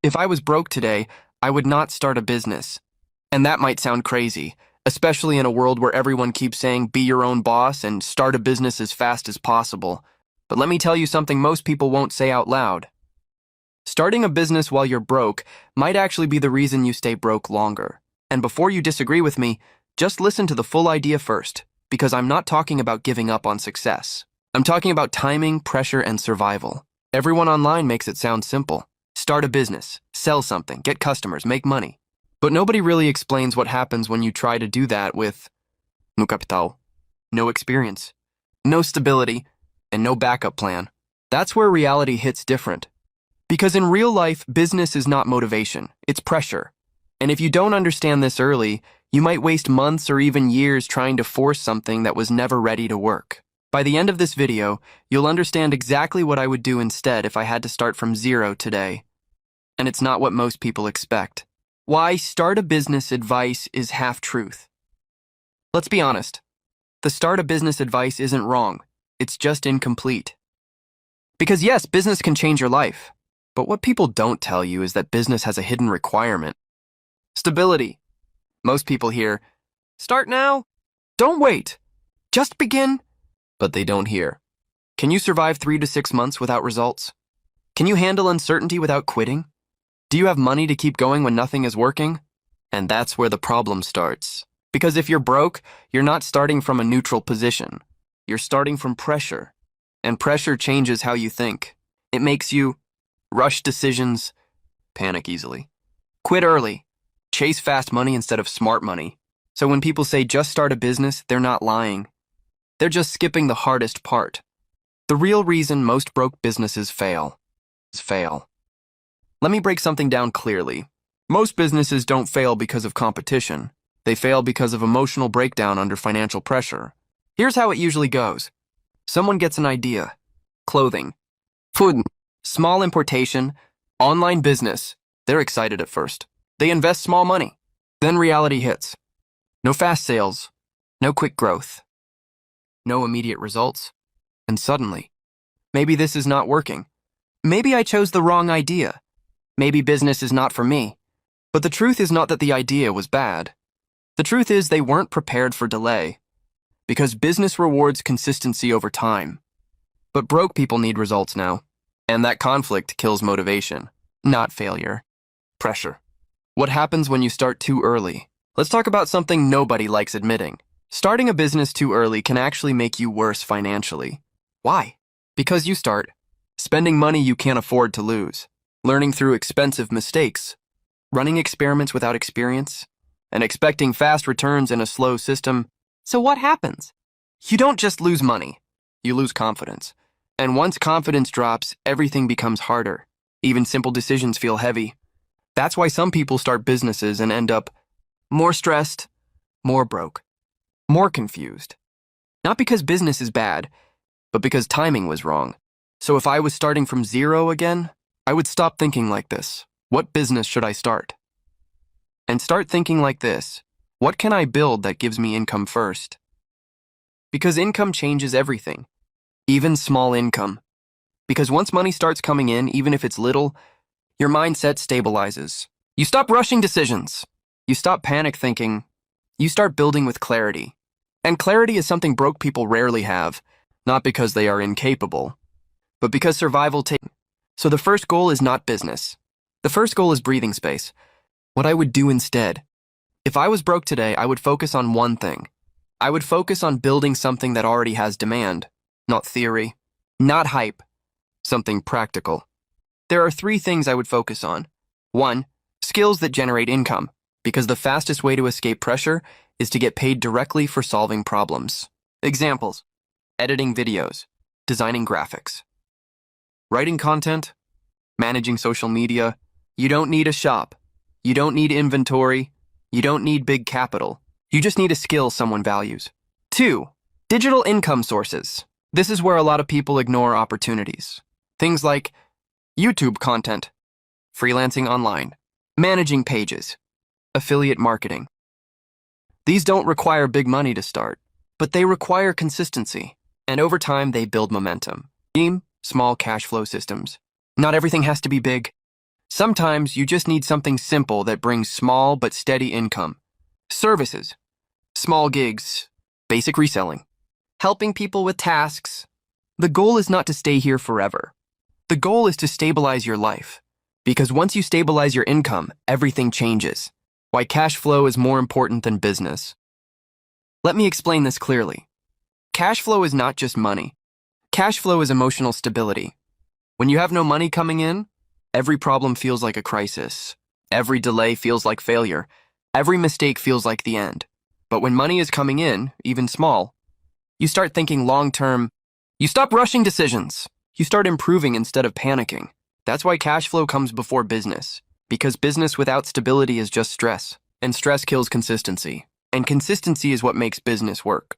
If I was broke today, I would not start a business. And that might sound crazy, especially in a world where everyone keeps saying be your own boss and start a business as fast as possible. But let me tell you something most people won't say out loud. Starting a business while you're broke might actually be the reason you stay broke longer. And before you disagree with me, just listen to the full idea first, because I'm not talking about giving up on success. I'm talking about timing, pressure, and survival. Everyone online makes it sound simple. Start a business, sell something, get customers, make money. But nobody really explains what happens when you try to do that with no capital, no experience, no stability, and no backup plan. That's where reality hits different. Because in real life, business is not motivation, it's pressure. And if you don't understand this early, you might waste months or even years trying to force something that was never ready to work. By the end of this video, you'll understand exactly what I would do instead if I had to start from zero today. And it's not what most people expect. Why start a business advice is half-truth. Let's be honest. The start a business advice isn't wrong. It's just incomplete. Because yes, business can change your life. But what people don't tell you is that business has a hidden requirement. Stability. Most people hear, start now, don't wait, just begin. But they don't hear, can you survive 3 to 6 months without results? Can you handle uncertainty without quitting? Do you have money to keep going when nothing is working? And that's where the problem starts. Because if you're broke, you're not starting from a neutral position. You're starting from pressure. And pressure changes how you think. It makes you rush decisions, panic easily, quit early, chase fast money instead of smart money. So when people say just start a business, they're not lying. They're just skipping the hardest part. The real reason most broke businesses fail is fail. Let me break something down clearly. Most businesses don't fail because of competition. They fail because of emotional breakdown under financial pressure. Here's how it usually goes. Someone gets an idea. Clothing, food, small importation, online business. They're excited at first. They invest small money. Then reality hits. No fast sales, no quick growth, no immediate results. And suddenly, maybe this is not working. Maybe I chose the wrong idea. Maybe business is not for me. But the truth is not that the idea was bad. The truth is they weren't prepared for delay. Because business rewards consistency over time. But broke people need results now. And that conflict kills motivation, not failure. Pressure. What happens when you start too early? Let's talk about something nobody likes admitting. Starting a business too early can actually make you worse financially. Why? Because you start spending money you can't afford to lose, learning through expensive mistakes, running experiments without experience, and expecting fast returns in a slow system. So what happens? You don't just lose money, you lose confidence. And once confidence drops, everything becomes harder. Even simple decisions feel heavy. That's why some people start businesses and end up more stressed, more broke, more confused. Not because business is bad, but because timing was wrong. So if I was starting from zero again, I would stop thinking like this. What business should I start? And start thinking like this. What can I build that gives me income first? Because income changes everything. Even small income. Because once money starts coming in, even if it's little, your mindset stabilizes. You stop rushing decisions. You stop panic thinking. You start building with clarity. And clarity is something broke people rarely have, not because they are incapable, but because survival takes. So the first goal is not business. The first goal is breathing space. What I would do instead. If I was broke today, I would focus on one thing. I would focus on building something that already has demand. Not theory, not hype, something practical. There are 3 things I would focus on. 1, skills that generate income, because the fastest way to escape pressure is to get paid directly for solving problems. Examples: editing videos, designing graphics, writing content, managing social media. You don't need a shop. You don't need inventory. You don't need big capital. You just need a skill someone values. 2, digital income sources. This is where a lot of people ignore opportunities. Things like YouTube content, freelancing online, managing pages, affiliate marketing. These don't require big money to start, but they require consistency, and over time they build momentum. Small cash flow systems. Not everything has to be big. Sometimes you just need something simple that brings small but steady income. Services, small gigs, basic reselling, helping people with tasks. The goal is not to stay here forever. The goal is to stabilize your life. Because once you stabilize your income, everything changes. Why cash flow is more important than business. Let me explain this clearly. Cash flow is not just money. Cash flow is emotional stability. When you have no money coming in, every problem feels like a crisis. Every delay feels like failure. Every mistake feels like the end. But when money is coming in, even small, you start thinking long-term. You stop rushing decisions. You start improving instead of panicking. That's why cash flow comes before business. Because business without stability is just stress. And stress kills consistency. And consistency is what makes business work.